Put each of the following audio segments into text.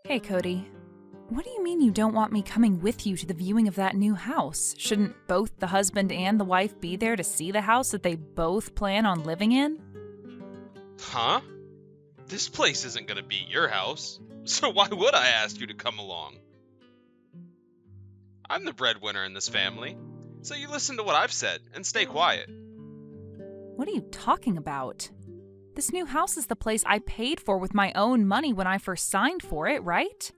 Hey, Cody. What do you mean you don't want me coming with you to the viewing of that new house? Shouldn't both the husband and the wife be there to see the house that they both plan on living in? Huh? This place isn't gonna be your house, so why would I ask you to come along? I'm the breadwinner in this family, so you listen to what I've said and stay quiet. What are you talking about? This new house is the place I paid for with my own money when I first signed for it, right?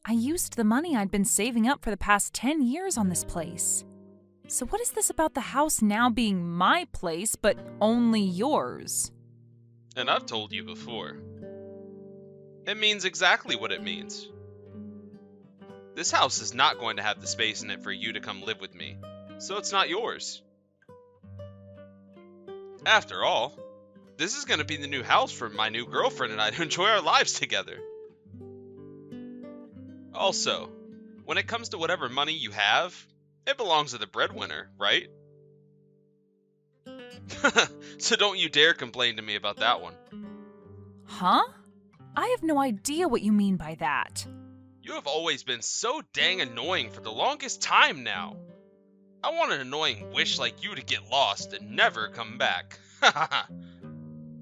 I used the money I'd been saving up for the past 10 years on this place. So what is this about the house now being my place, but only yours? And I've told you before. It means exactly what it means. This house is not going to have the space in it for you to come live with me, so it's not yours. After all, this is going to be the new house for my new girlfriend and I to enjoy our lives together. Also, when it comes to whatever money you have, it belongs to the breadwinner, right? So don't you dare complain to me about that one. Huh? I have no idea what you mean by that. You have always been so dang annoying for the longest time now. I want an annoying wish like you to get lost and never come back.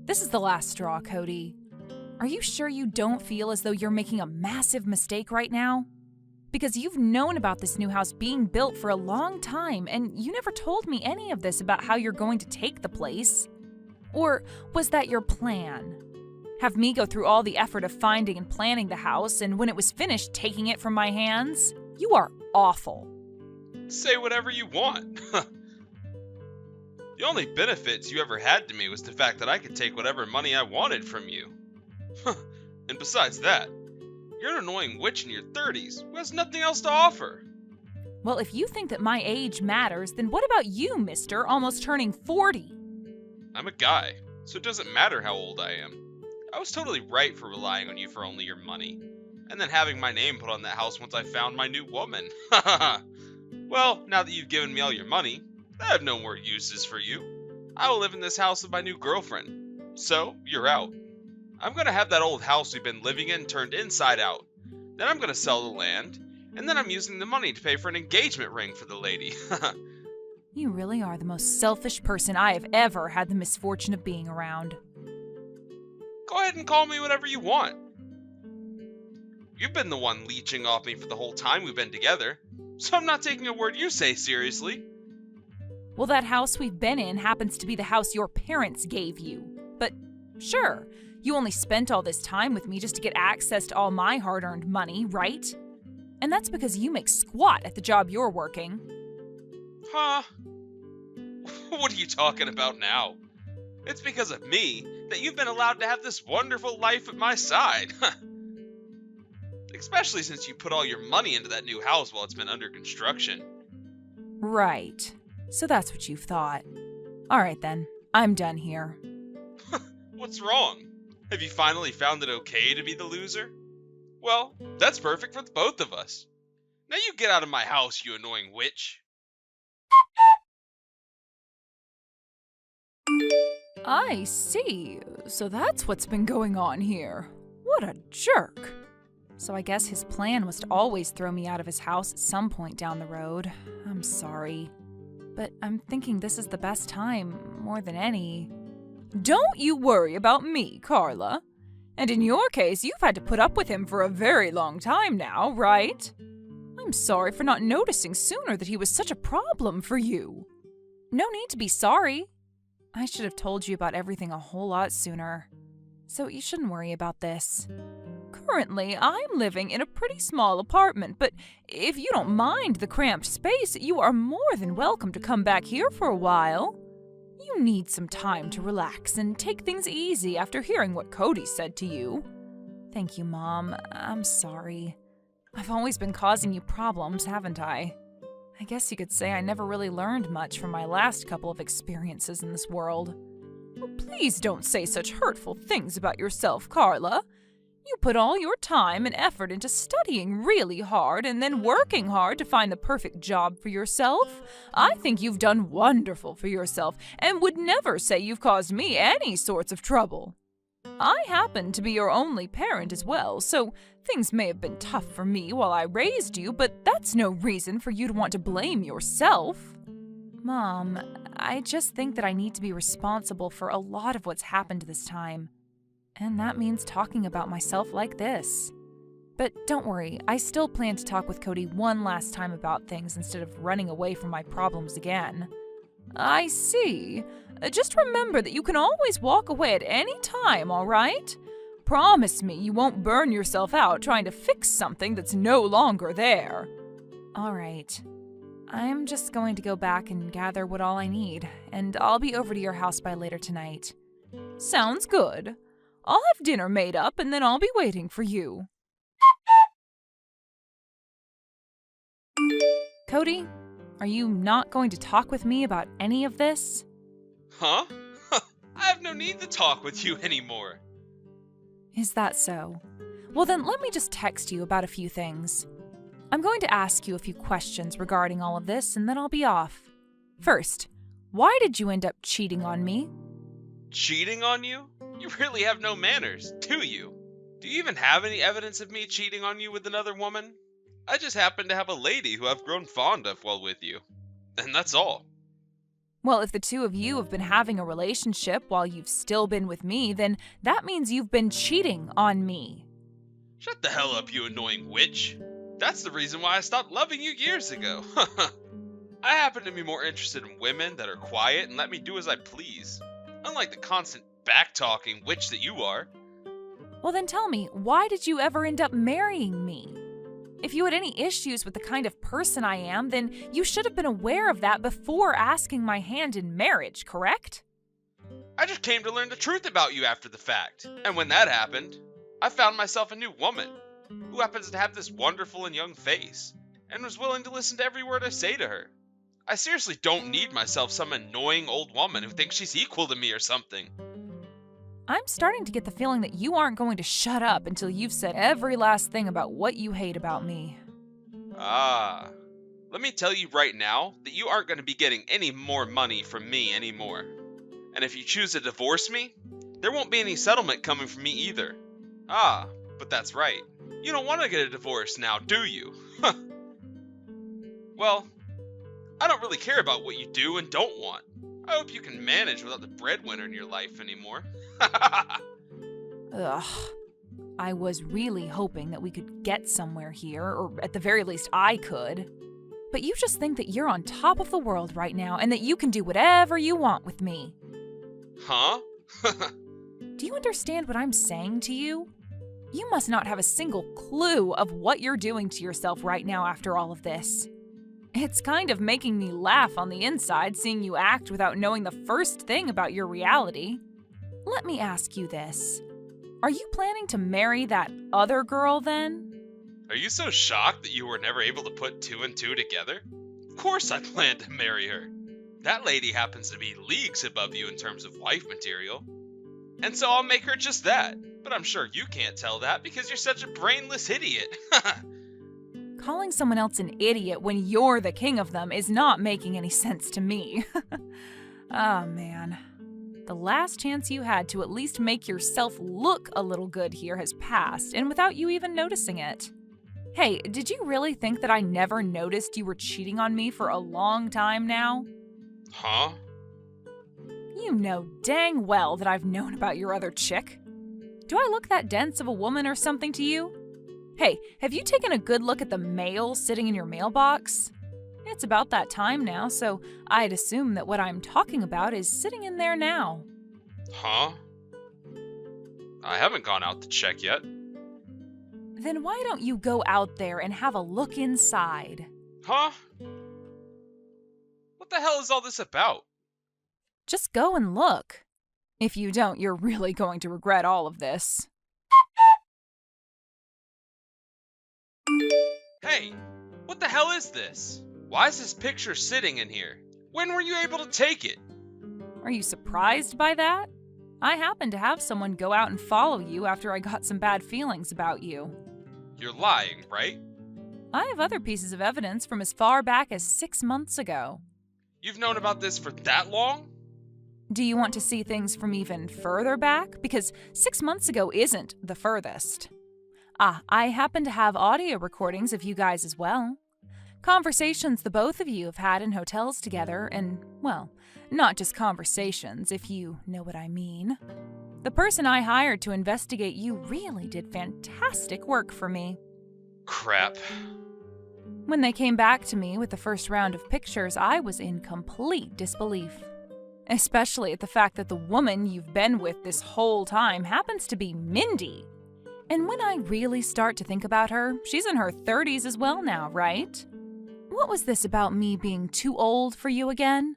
This is the last straw, Cody. Are you sure you don't feel as though you're making a massive mistake right now? Because you've known about this new house being built for a long time, and you never told me any of this about how you're going to take the place. Or was that your plan? Have me go through all the effort of finding and planning the house, and when it was finished, taking it from my hands? You are awful. Say whatever you want. The only benefits you ever had to me was the fact that I could take whatever money I wanted from you. And besides that, you're an annoying witch in your 30s who has nothing else to offer. Well, if you think that my age matters, then what about you, mister, almost turning 40? I'm a guy, so it doesn't matter how old I am. I was totally right for relying on you for only your money, and then having my name put on that house once I found my new woman. Well, now that you've given me all your money, I have no more uses for you. I will live in this house with my new girlfriend. So, you're out. I'm gonna have that old house we've been living in turned inside out. Then I'm gonna sell the land, and then I'm using the money to pay for an engagement ring for the lady. You really are the most selfish person I have ever had the misfortune of being around. Go ahead and call me whatever you want. You've been the one leeching off me for the whole time we've been together, so I'm not taking a word you say seriously. Well, that house we've been in happens to be the house your parents gave you. But sure, you only spent all this time with me just to get access to all my hard-earned money, right? And that's because you make squat at the job you're working. Huh? What are you talking about now? It's because of me that you've been allowed to have this wonderful life at my side. Especially since you put all your money into that new house while it's been under construction. Right. So that's what you've thought. All right then, I'm done here. What's wrong? Have you finally found it okay to be the loser? Well, that's perfect for the both of us. Now you get out of my house, you annoying witch. I see. So that's what's been going on here. What a jerk. So I guess his plan was to always throw me out of his house at some point down the road. I'm sorry. But I'm thinking this is the best time, more than any. Don't you worry about me, Carla. And in your case, you've had to put up with him for a very long time now, right? I'm sorry for not noticing sooner that he was such a problem for you. No need to be sorry. I should have told you about everything a whole lot sooner. So you shouldn't worry about this. Currently, I'm living in a pretty small apartment, but if you don't mind the cramped space, you are more than welcome to come back here for a while. You need some time to relax and take things easy after hearing what Cody said to you. Thank you, Mom. I'm sorry. I've always been causing you problems, haven't I? I guess you could say I never really learned much from my last couple of experiences in this world. Oh, please don't say such hurtful things about yourself, Carla. You put all your time and effort into studying really hard and then working hard to find the perfect job for yourself. I think you've done wonderful for yourself and would never say you've caused me any sorts of trouble. I happen to be your only parent as well, so things may have been tough for me while I raised you, but that's no reason for you to want to blame yourself. Mom, I just think that I need to be responsible for a lot of what's happened this time. And that means talking about myself like this. But don't worry, I still plan to talk with Cody one last time about things instead of running away from my problems again. I see. Just remember that you can always walk away at any time, all right? Promise me you won't burn yourself out trying to fix something that's no longer there. All right. I'm just going to go back and gather what all I need, and I'll be over to your house by later tonight. Sounds good. I'll have dinner made up, and then I'll be waiting for you. Cody, are you not going to talk with me about any of this? Huh? I have no need to talk with you anymore. Is that so? Well then, let me just text you about a few things. I'm going to ask you a few questions regarding all of this, and then I'll be off. First, why did you end up cheating on me? Cheating on you? You really have no manners, do you? Do you even have any evidence of me cheating on you with another woman? I just happen to have a lady who I've grown fond of while with you. And that's all. Well, if the two of you have been having a relationship while you've still been with me, then that means you've been cheating on me. Shut the hell up, you annoying witch. That's the reason why I stopped loving you years ago. I happen to be more interested in women that are quiet and let me do as I please. Unlike the constant back-talking witch that you are. Well then tell me, why did you ever end up marrying me? If you had any issues with the kind of person I am, then you should have been aware of that before asking my hand in marriage, correct? I just came to learn the truth about you after the fact. And when that happened, I found myself a new woman who happens to have this wonderful and young face and was willing to listen to every word I say to her. I seriously don't need myself some annoying old woman who thinks she's equal to me or something. I'm starting to get the feeling that you aren't going to shut up until you've said every last thing about what you hate about me. Let me tell you right now that you aren't going to be getting any more money from me anymore. And if you choose to divorce me, there won't be any settlement coming from me either. But that's right. You don't want to get a divorce now, do you? Well, I don't really care about what you do and don't want. I hope you can manage without the breadwinner in your life anymore. Ugh. I was really hoping that we could get somewhere here, or at the very least I could. But you just think that you're on top of the world right now and that you can do whatever you want with me. Huh? Do you understand what I'm saying to you? You must not have a single clue of what you're doing to yourself right now after all of this. It's kind of making me laugh on the inside seeing you act without knowing the first thing about your reality. Let me ask you this. Are you planning to marry that other girl then? Are you so shocked that you were never able to put two and two together? Of course I plan to marry her. That lady happens to be leagues above you in terms of wife material. And so I'll make her just that. But I'm sure you can't tell that because you're such a brainless idiot. Calling someone else an idiot when you're the king of them is not making any sense to me. Oh man. The last chance you had to at least make yourself look a little good here has passed, and without you even noticing it. Hey, did you really think that I never noticed you were cheating on me for a long time now? Huh? You know dang well that I've known about your other chick. Do I look that dense of a woman or something to you? Hey, have you taken a good look at the mail sitting in your mailbox? It's about that time now, so I'd assume that what I'm talking about is sitting in there now. Huh? I haven't gone out to check yet. Then why don't you go out there and have a look inside? Huh? What the hell is all this about? Just go and look. If you don't, you're really going to regret all of this. Hey, what the hell is this? Why is this picture sitting in here? When were you able to take it? Are you surprised by that? I happen to have someone go out and follow you after I got some bad feelings about you. You're lying, right? I have other pieces of evidence from as far back as 6 months ago. You've known about this for that long? Do you want to see things from even further back? Because 6 months ago isn't the furthest. I happen to have audio recordings of you guys as well. Conversations the both of you have had in hotels together, and, well, not just conversations, if you know what I mean. The person I hired to investigate you really did fantastic work for me. Crap. When they came back to me with the first round of pictures, I was in complete disbelief. Especially at the fact that the woman you've been with this whole time happens to be Mindy. And when I really start to think about her, she's in her 30s as well now, right? What was this about me being too old for you again?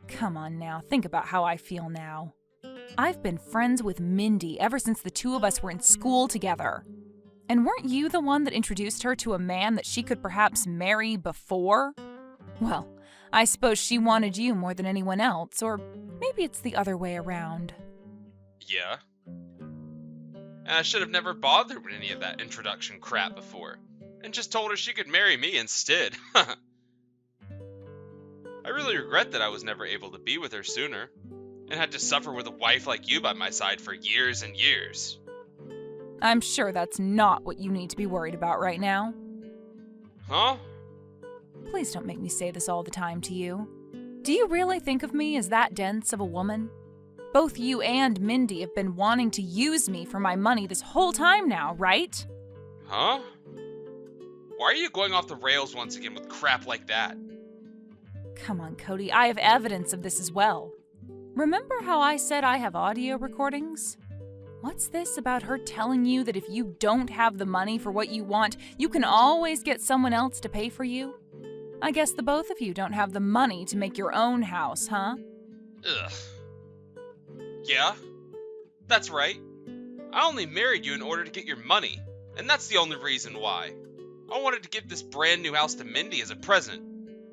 Come on now, think about how I feel now. I've been friends with Mindy ever since the two of us were in school together. And weren't you the one that introduced her to a man that she could perhaps marry before? Well, I suppose she wanted you more than anyone else, or maybe it's the other way around. Yeah. And I should have never bothered with any of that introduction crap before, and just told her she could marry me instead. I really regret that I was never able to be with her sooner, and had to suffer with a wife like you by my side for years and years. I'm sure that's not what you need to be worried about right now. Huh? Please don't make me say this all the time to you. Do you really think of me as that dense of a woman? Both you and Mindy have been wanting to use me for my money this whole time now, right? Huh? Why are you going off the rails once again with crap like that? Come on, Cody, I have evidence of this as well. Remember how I said I have audio recordings? What's this about her telling you that if you don't have the money for what you want, you can always get someone else to pay for you? I guess the both of you don't have the money to make your own house, huh? Ugh. Yeah, that's right. I only married you in order to get your money, and that's the only reason why. I wanted to give this brand new house to Mindy as a present.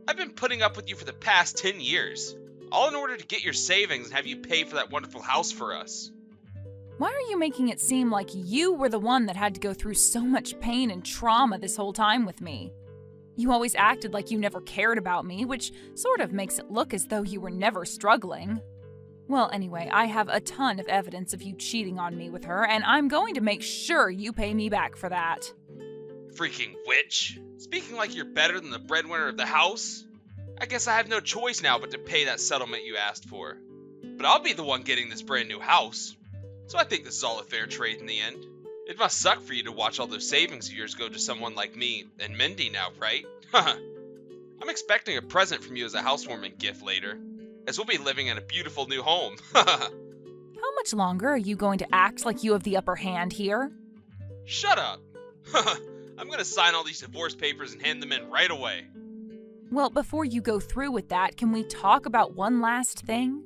I've been putting up with you for the past 10 years, all in order to get your savings and have you pay for that wonderful house for us. Why are you making it seem like you were the one that had to go through so much pain and trauma this whole time with me? You always acted like you never cared about me, which sort of makes it look as though you were never struggling. Well, anyway, I have a ton of evidence of you cheating on me with her, and I'm going to make sure you pay me back for that. Freaking witch. Speaking like you're better than the breadwinner of the house? I guess I have no choice now but to pay that settlement you asked for. But I'll be the one getting this brand new house. So I think this is all a fair trade in the end. It must suck for you to watch all those savings of yours go to someone like me and Mindy now, right? I'm expecting a present from you as a housewarming gift later, as we'll be living in a beautiful new home. How much longer are you going to act like you have the upper hand here? Shut up. I'm going to sign all these divorce papers and hand them in right away. Well, before you go through with that, can we talk about one last thing?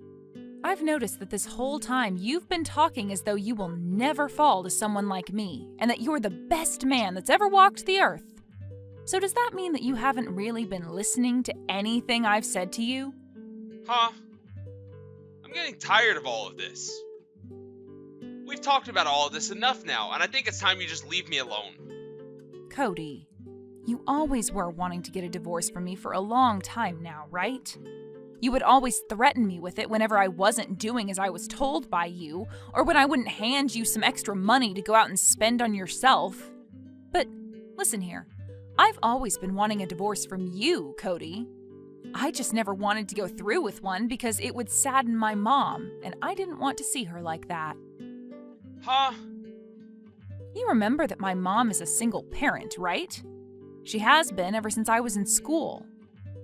I've noticed that this whole time you've been talking as though you will never fall to someone like me, and that you're the best man that's ever walked the earth. So does that mean that you haven't really been listening to anything I've said to you? Huh? I'm getting tired of all of this. We've talked about all of this enough now, and I think it's time you just leave me alone. Cody, you always were wanting to get a divorce from me for a long time now, right? You would always threaten me with it whenever I wasn't doing as I was told by you, or when I wouldn't hand you some extra money to go out and spend on yourself. But listen here, I've always been wanting a divorce from you, Cody. I just never wanted to go through with one because it would sadden my mom, and I didn't want to see her like that. Huh? You remember that my mom is a single parent, right? She has been ever since I was in school.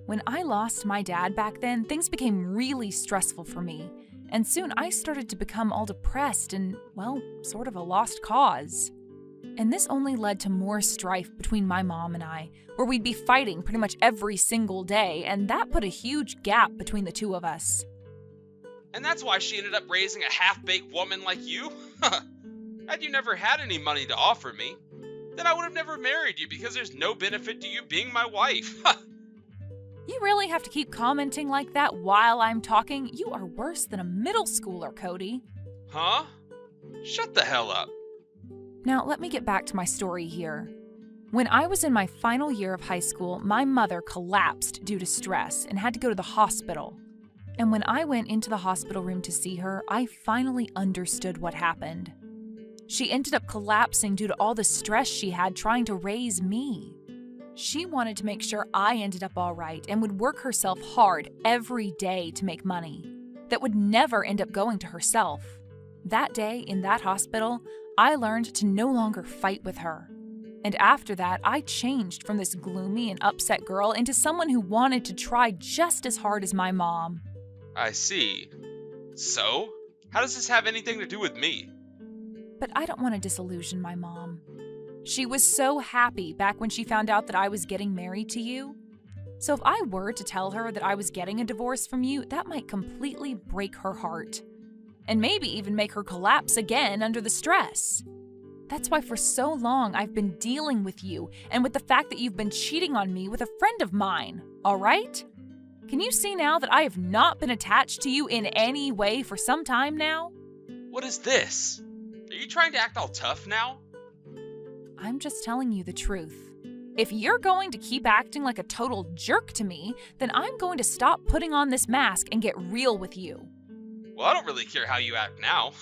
When I lost my dad back then, things became really stressful for me, and soon I started to become all depressed and, well, sort of a lost cause. And this only led to more strife between my mom and I, where we'd be fighting pretty much every single day, and that put a huge gap between the two of us. And that's why she ended up raising a half-baked woman like you? Had you never had any money to offer me, then I would have never married you because there's no benefit to you being my wife. You really have to keep commenting like that while I'm talking? You are worse than a middle schooler, Cody. Huh? Shut the hell up. Now, let me get back to my story here. When I was in my final year of high school, my mother collapsed due to stress and had to go to the hospital. And when I went into the hospital room to see her, I finally understood what happened. She ended up collapsing due to all the stress she had trying to raise me. She wanted to make sure I ended up all right and would work herself hard every day to make money that would never end up going to herself. That day in that hospital, I learned to no longer fight with her. And after that, I changed from this gloomy and upset girl into someone who wanted to try just as hard as my mom. I see. So, how does this have anything to do with me? But I don't want to disillusion my mom. She was so happy back when she found out that I was getting married to you. So if I were to tell her that I was getting a divorce from you, that might completely break her heart. And maybe even make her collapse again under the stress. That's why for so long I've been dealing with you and with the fact that you've been cheating on me with a friend of mine, all right? Can you see now that I have not been attached to you in any way for some time now? What is this? Are you trying to act all tough now? I'm just telling you the truth. If you're going to keep acting like a total jerk to me, then I'm going to stop putting on this mask and get real with you. Well, I don't really care how you act now.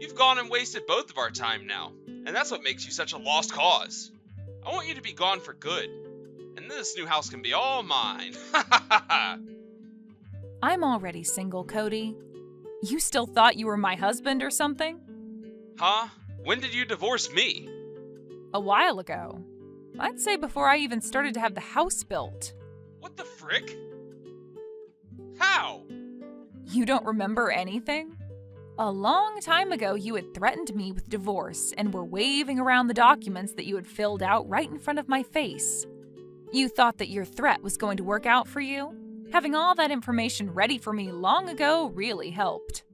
You've gone and wasted both of our time now, and that's what makes you such a lost cause. I want you to be gone for good, and this new house can be all mine. I'm already single, Cody. You still thought you were my husband or something? Huh? When did you divorce me? A while ago. I'd say before I even started to have the house built. What the frick? How? You don't remember anything? A long time ago, you had threatened me with divorce and were waving around the documents that you had filled out right in front of my face. You thought that your threat was going to work out for you? Having all that information ready for me long ago really helped.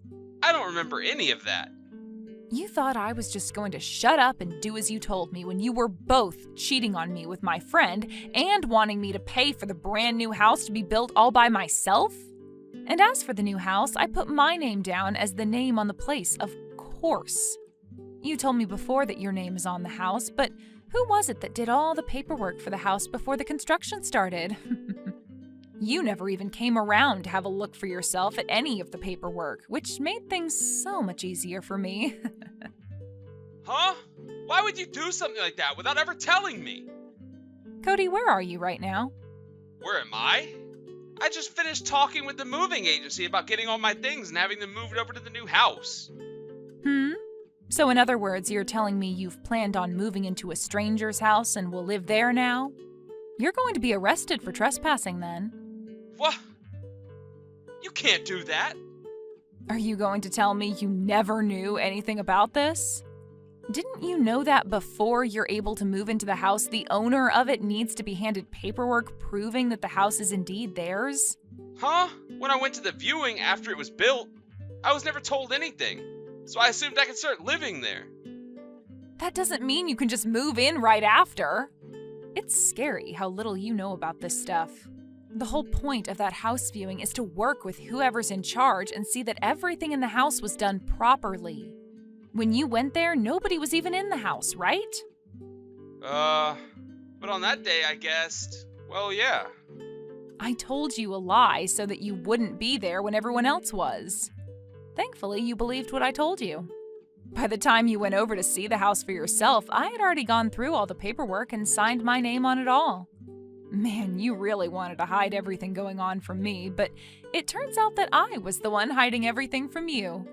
I don't remember any of that. You thought I was just going to shut up and do as you told me when you were both cheating on me with my friend and wanting me to pay for the brand new house to be built all by myself? And as for the new house, I put my name down as the name on the place, of course. You told me before that your name is on the house, but who was it that did all the paperwork for the house before the construction started? You never even came around to have a look for yourself at any of the paperwork, which made things so much easier for me. Huh? Why would you do something like that without ever telling me? Cody, where are you right now? Where am I? I just finished talking with the moving agency about getting all my things and having them moved over to the new house. So in other words, you're telling me you've planned on moving into a stranger's house and will live there now? You're going to be arrested for trespassing then. What? You can't do that. Are you going to tell me you never knew anything about this? Didn't you know that before you're able to move into the house, the owner of it needs to be handed paperwork proving that the house is indeed theirs? Huh? When I went to the viewing after it was built, I was never told anything, so I assumed I could start living there. That doesn't mean you can just move in right after. It's scary how little you know about this stuff. The whole point of that house viewing is to work with whoever's in charge and see that everything in the house was done properly. When you went there, nobody was even in the house, right? But on that day I guessed, well, yeah. I told you a lie so that you wouldn't be there when everyone else was. Thankfully, you believed what I told you. By the time you went over to see the house for yourself, I had already gone through all the paperwork and signed my name on it all. Man, you really wanted to hide everything going on from me, but it turns out that I was the one hiding everything from you.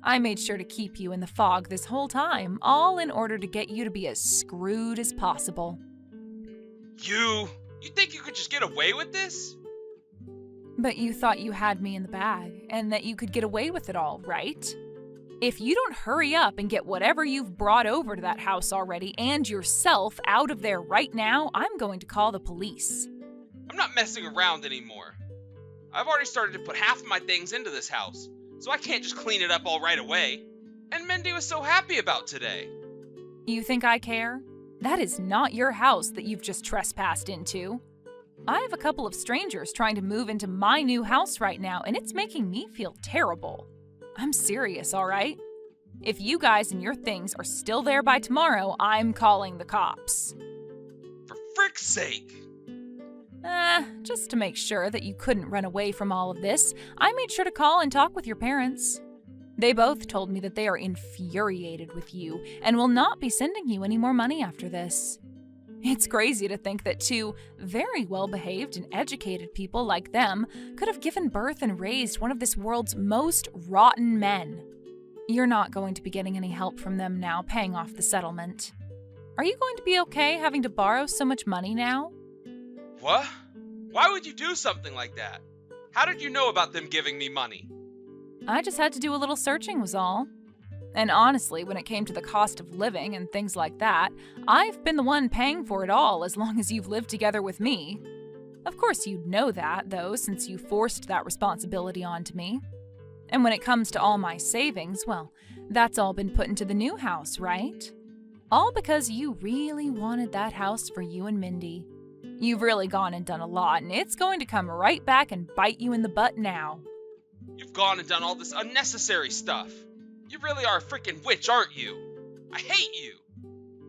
I made sure to keep you in the fog this whole time, all in order to get you to be as screwed as possible. You think you could just get away with this? But you thought you had me in the bag, and that you could get away with it all, right? If you don't hurry up and get whatever you've brought over to that house already and yourself out of there right now, I'm going to call the police. I'm not messing around anymore. I've already started to put half of my things into this house, so I can't just clean it up all right away. And Mindy was so happy about today. You think I care? That is not your house that you've just trespassed into. I have a couple of strangers trying to move into my new house right now, and it's making me feel terrible. I'm serious, all right? If you guys and your things are still there by tomorrow, I'm calling the cops. For frick's sake! Just to make sure that you couldn't run away from all of this, I made sure to call and talk with your parents. They both told me that they are infuriated with you and will not be sending you any more money after this. It's crazy to think that two very well-behaved and educated people like them could have given birth and raised one of this world's most rotten men. You're not going to be getting any help from them now paying off the settlement. Are you going to be okay having to borrow so much money now? What? Why would you do something like that? How did you know about them giving me money? I just had to do a little searching was all. And honestly, when it came to the cost of living and things like that, I've been the one paying for it all as long as you've lived together with me. Of course you'd know that, though, since you forced that responsibility onto me. And when it comes to all my savings, well, that's all been put into the new house, right? All because you really wanted that house for you and Mindy. You've really gone and done a lot, and it's going to come right back and bite you in the butt now. You've gone and done all this unnecessary stuff. You really are a freaking witch, aren't you? I hate you.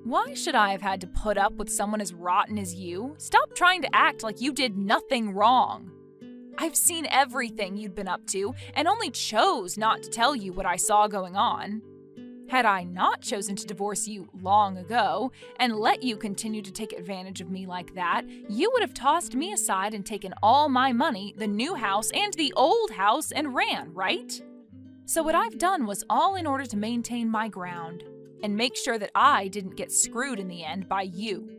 Why should I have had to put up with someone as rotten as you? Stop trying to act like you did nothing wrong. I've seen everything you'd been up to and only chose not to tell you what I saw going on. Had I not chosen to divorce you long ago and let you continue to take advantage of me like that, you would have tossed me aside and taken all my money, the new house, and the old house and ran, right? So what I've done was all in order to maintain my ground and make sure that I didn't get screwed in the end by you.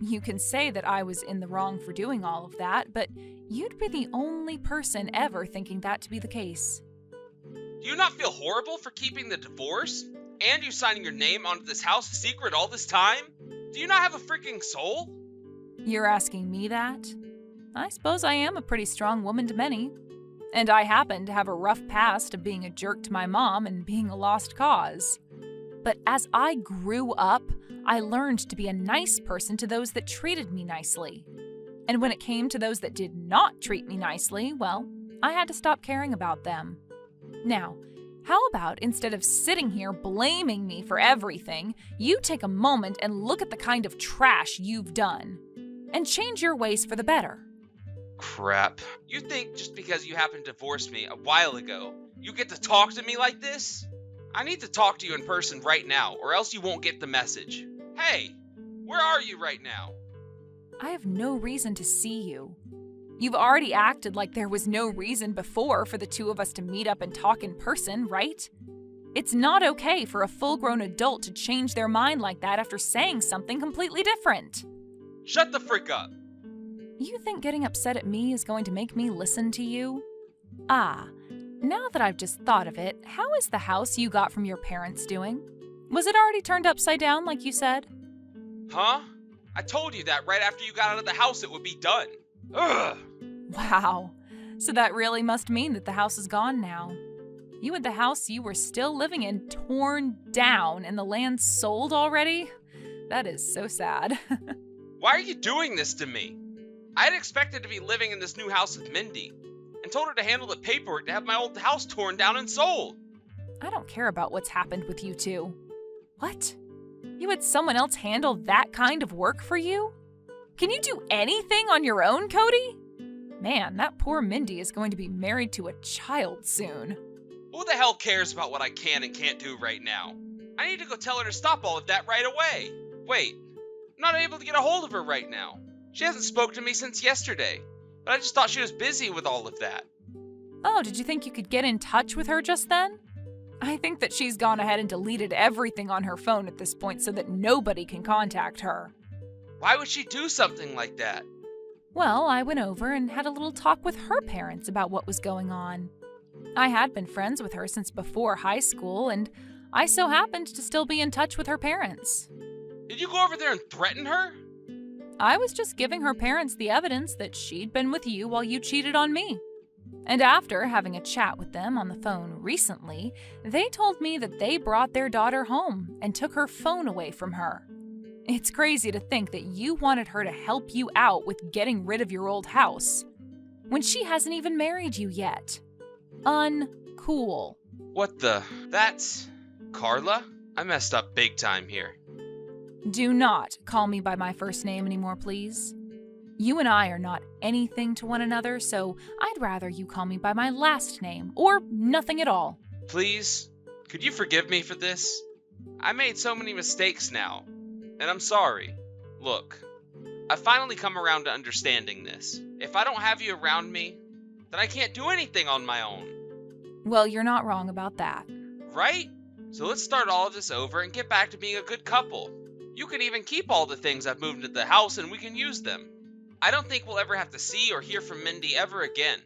You can say that I was in the wrong for doing all of that, but you'd be the only person ever thinking that to be the case. Do you not feel horrible for keeping the divorce? And you signing your name onto this house secret all this time? Do you not have a freaking soul? You're asking me that? I suppose I am a pretty strong woman to many. And I happen to have a rough past of being a jerk to my mom and being a lost cause. But as I grew up, I learned to be a nice person to those that treated me nicely. And when it came to those that did not treat me nicely, well, I had to stop caring about them. Now, how about instead of sitting here blaming me for everything, you take a moment and look at the kind of trash you've done and change your ways for the better. Crap. You think just because you happened to divorce me a while ago, you get to talk to me like this? I need to talk to you in person right now, or else you won't get the message. Hey, where are you right now? I have no reason to see you. You've already acted like there was no reason before for the two of us to meet up and talk in person, right? It's not okay for a full-grown adult to change their mind like that after saying something completely different. Shut the frick up. You think getting upset at me is going to make me listen to you? Now that I've just thought of it, how is the house you got from your parents doing? Was it already turned upside down like you said? Huh? I told you that right after you got out of the house it would be done. Ugh! Wow. So that really must mean that the house is gone now. You had the house you were still living in torn down and the land sold already? That is so sad. Why are you doing this to me? I had expected to be living in this new house with Mindy and told her to handle the paperwork to have my old house torn down and sold. I don't care about what's happened with you two. What? You had someone else handle that kind of work for you? Can you do anything on your own, Cody? Man, that poor Mindy is going to be married to a child soon. Who the hell cares about what I can and can't do right now? I need to go tell her to stop all of that right away. Wait, I'm not able to get a hold of her right now. She hasn't spoke to me since yesterday, but I just thought she was busy with all of that. Oh, did you think you could get in touch with her just then? I think that she's gone ahead and deleted everything on her phone at this point so that nobody can contact her. Why would she do something like that? Well, I went over and had a little talk with her parents about what was going on. I had been friends with her since before high school, and I so happened to still be in touch with her parents. Did you go over there and threaten her? I was just giving her parents the evidence that she'd been with you while you cheated on me. And after having a chat with them on the phone recently, they told me that they brought their daughter home and took her phone away from her. It's crazy to think that you wanted her to help you out with getting rid of your old house, when she hasn't even married you yet. Uncool. What the? That's... Carla? I messed up big time here. Do not call me by my first name anymore, please. You and I are not anything to one another, so I'd rather you call me by my last name, or nothing at all. Please, could you forgive me for this? I made so many mistakes now, and I'm sorry. Look, I've finally come around to understanding this. If I don't have you around me, then I can't do anything on my own. Well, you're not wrong about that. Right? So let's start all of this over and get back to being a good couple. You can even keep all the things I've moved into the house and we can use them. I don't think we'll ever have to see or hear from Mindy ever again.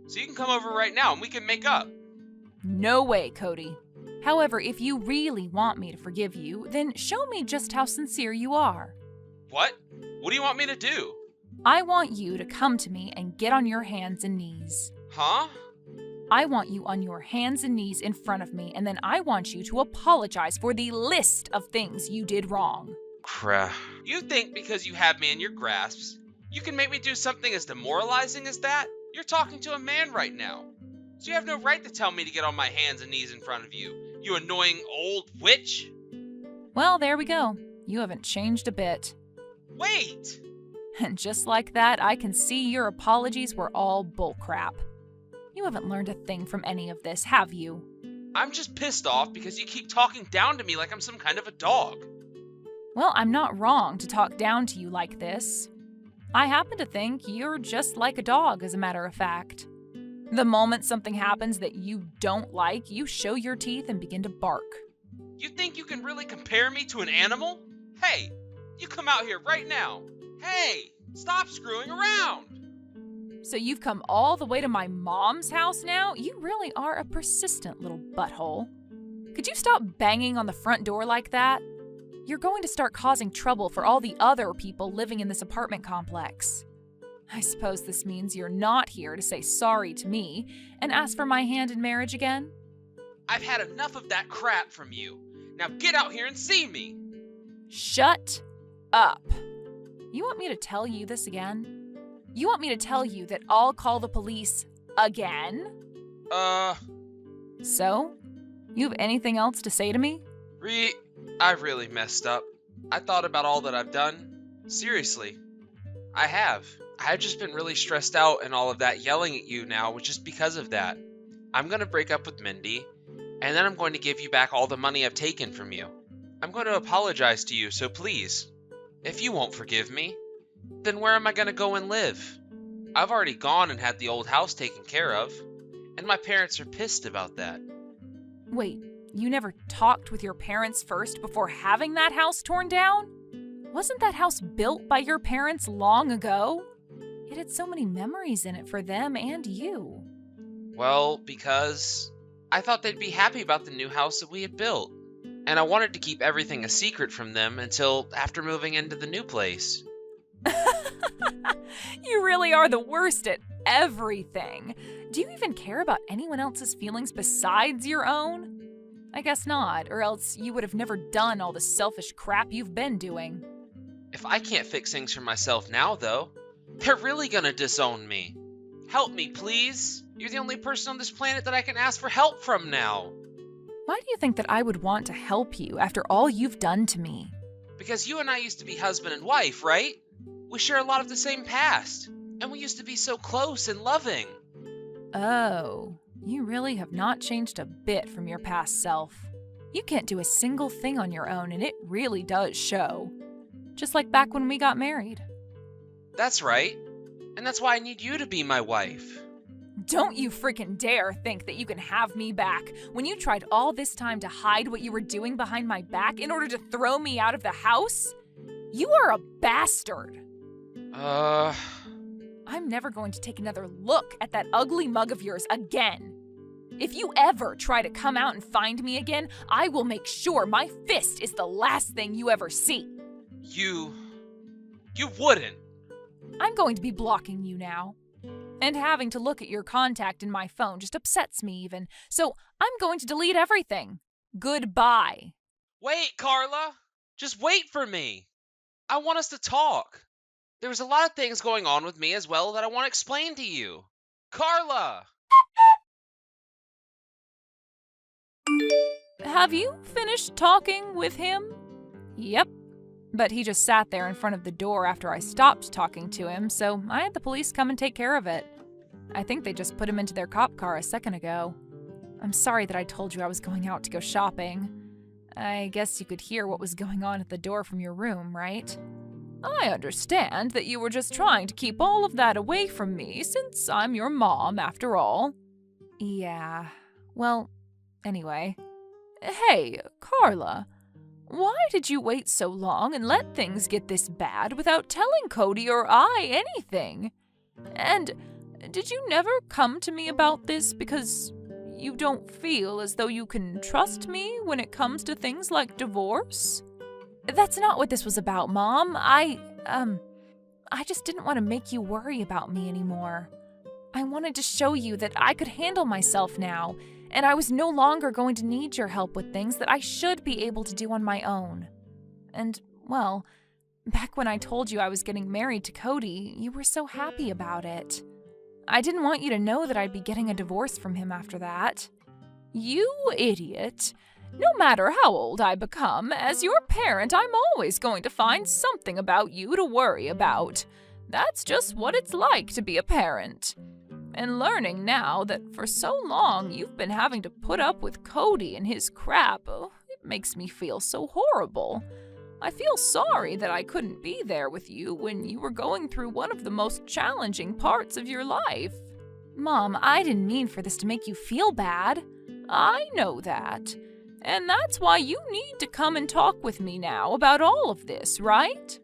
So you can come over right now and we can make up. No way, Cody. However, if you really want me to forgive you, then show me just how sincere you are. What? What do you want me to do? I want you to come to me and get on your hands and knees. Huh? I want you on your hands and knees in front of me, and then I want you to apologize for the list of things you did wrong. Crap. You think because you have me in your grasps, you can make me do something as demoralizing as that? You're talking to a man right now. So you have no right to tell me to get on my hands and knees in front of you, you annoying old witch. Well, there we go. You haven't changed a bit. Wait! And just like that, I can see your apologies were all bullcrap. You haven't learned a thing from any of this, have you? I'm just pissed off because you keep talking down to me like I'm some kind of a dog. Well, I'm not wrong to talk down to you like this. I happen to think you're just like a dog, as a matter of fact. The moment something happens that you don't like, you show your teeth and begin to bark. You think you can really compare me to an animal? Hey, you come out here right now. Hey, stop screwing around. So you've come all the way to my mom's house now? You really are a persistent little butthole. Could you stop banging on the front door like that? You're going to start causing trouble for all the other people living in this apartment complex. I suppose this means you're not here to say sorry to me and ask for my hand in marriage again? I've had enough of that crap from you. Now get out here and see me. Shut up. You want me to tell you this again? You want me to tell you that I'll call the police again? So? You have anything else to say to me? I really messed up. I thought about all that I've done. Seriously. I have. I've just been really stressed out and all of that yelling at you now was just because of that. I'm going to break up with Mindy, and then I'm going to give you back all the money I've taken from you. I'm going to apologize to you, so please, if you won't forgive me, then where am I going to go and live? I've already gone and had the old house taken care of, and my parents are pissed about that. Wait, you never talked with your parents first before having that house torn down? Wasn't that house built by your parents long ago? It had so many memories in it for them and you. Well, because I thought they'd be happy about the new house that we had built, and I wanted to keep everything a secret from them until after moving into the new place. You really are the worst at everything. Do you even care about anyone else's feelings besides your own? I guess not, or else you would have never done all the selfish crap you've been doing. If I can't fix things for myself now, though, they're really gonna disown me. Help me, please. You're the only person on this planet that I can ask for help from now. Why do you think that I would want to help you after all you've done to me? Because you and I used to be husband and wife, right? We share a lot of the same past, and we used to be so close and loving. Oh, you really have not changed a bit from your past self. You can't do a single thing on your own, and it really does show. Just like back when we got married. That's right. And that's why I need you to be my wife. Don't you freaking dare think that you can have me back when you tried all this time to hide what you were doing behind my back in order to throw me out of the house? You are a bastard. I'm never going to take another look at that ugly mug of yours again. If you ever try to come out and find me again, I will make sure my fist is the last thing you ever see. You wouldn't. I'm going to be blocking you now. And having to look at your contact in my phone just upsets me even. So I'm going to delete everything. Goodbye. Wait, Carla. Just wait for me. I want us to talk. There was a lot of things going on with me as well that I want to explain to you. Carla! Have you finished talking with him? Yep. But he just sat there in front of the door after I stopped talking to him, so I had the police come and take care of it. I think they just put him into their cop car a second ago. I'm sorry that I told you I was going out to go shopping. I guess you could hear what was going on at the door from your room, right? I understand that you were just trying to keep all of that away from me since I'm your mom after all. Yeah, well, anyway. Hey, Carla, why did you wait so long and let things get this bad without telling Cody or I anything? And did you never come to me about this because you don't feel as though you can trust me when it comes to things like divorce? That's not what this was about, Mom. I just didn't want to make you worry about me anymore. I wanted to show you that I could handle myself now, and I was no longer going to need your help with things that I should be able to do on my own. And, well, back when I told you I was getting married to Cody, you were so happy about it. I didn't want you to know that I'd be getting a divorce from him after that. You idiot. No matter how old I become, as your parent, I'm always going to find something about you to worry about. That's just what it's like to be a parent. And learning now that for so long you've been having to put up with Cody and his crap, it makes me feel so horrible. I feel sorry that I couldn't be there with you when you were going through one of the most challenging parts of your life. Mom, I didn't mean for this to make you feel bad. I know that. And that's why you need to come and talk with me now about all of this, right?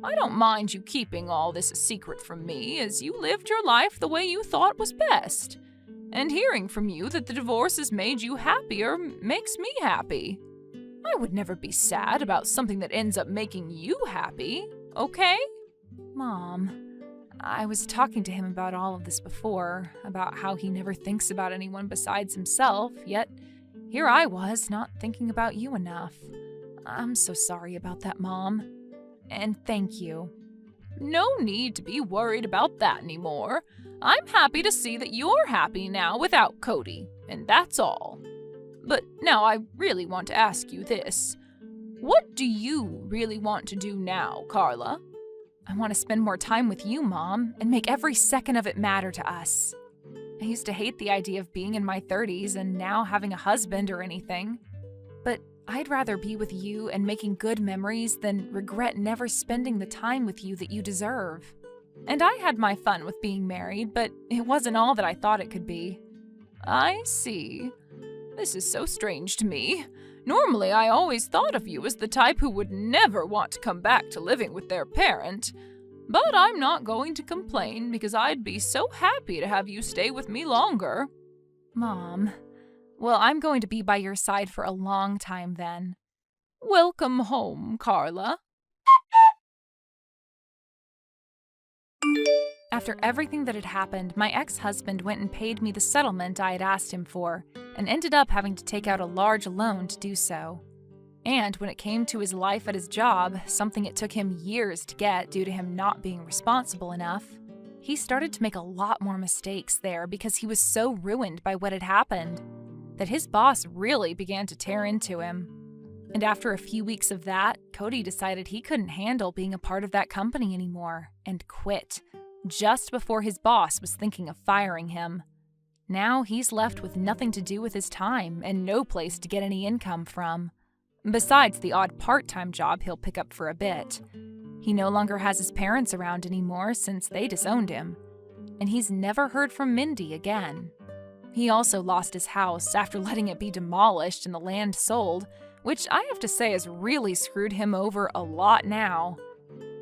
I don't mind you keeping all this a secret from me, as you lived your life the way you thought was best. And hearing from you that the divorce has made you happier makes me happy. I would never be sad about something that ends up making you happy, okay? Mom, I was talking to him about all of this before, about how he never thinks about anyone besides himself, yet here I was, not thinking about you enough. I'm so sorry about that, Mom. And thank you. No need to be worried about that anymore. I'm happy to see that you're happy now without Cody, and that's all. But now I really want to ask you this. What do you really want to do now, Carla? I want to spend more time with you, Mom, and make every second of it matter to us. I used to hate the idea of being in my 30s and now having a husband or anything. But I'd rather be with you and making good memories than regret never spending the time with you that you deserve. And I had my fun with being married, but it wasn't all that I thought it could be. I see. This is so strange to me. Normally, I always thought of you as the type who would never want to come back to living with their parent. But I'm not going to complain because I'd be so happy to have you stay with me longer. Mom, well, I'm going to be by your side for a long time then. Welcome home, Carla. After everything that had happened, my ex-husband went and paid me the settlement I had asked him for, and ended up having to take out a large loan to do so. And when it came to his life at his job, something it took him years to get due to him not being responsible enough, he started to make a lot more mistakes there because he was so ruined by what had happened that his boss really began to tear into him. And after a few weeks of that, Cody decided he couldn't handle being a part of that company anymore and quit, just before his boss was thinking of firing him. Now he's left with nothing to do with his time and no place to get any income from. Besides the odd part-time job he'll pick up for a bit. He no longer has his parents around anymore since they disowned him. And he's never heard from Mindy again. He also lost his house after letting it be demolished and the land sold, which I have to say has really screwed him over a lot now.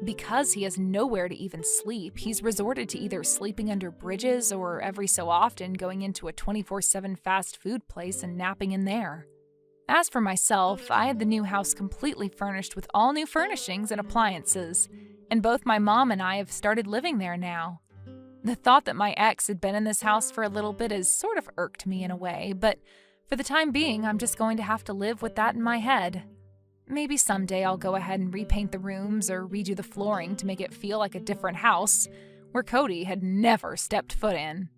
Because he has nowhere to even sleep, he's resorted to either sleeping under bridges or every so often going into a 24/7 fast food place and napping in there. As for myself, I had the new house completely furnished with all new furnishings and appliances, and both my mom and I have started living there now. The thought that my ex had been in this house for a little bit has sort of irked me in a way, but for the time being, I'm just going to have to live with that in my head. Maybe someday I'll go ahead and repaint the rooms or redo the flooring to make it feel like a different house, where Cody had never stepped foot in.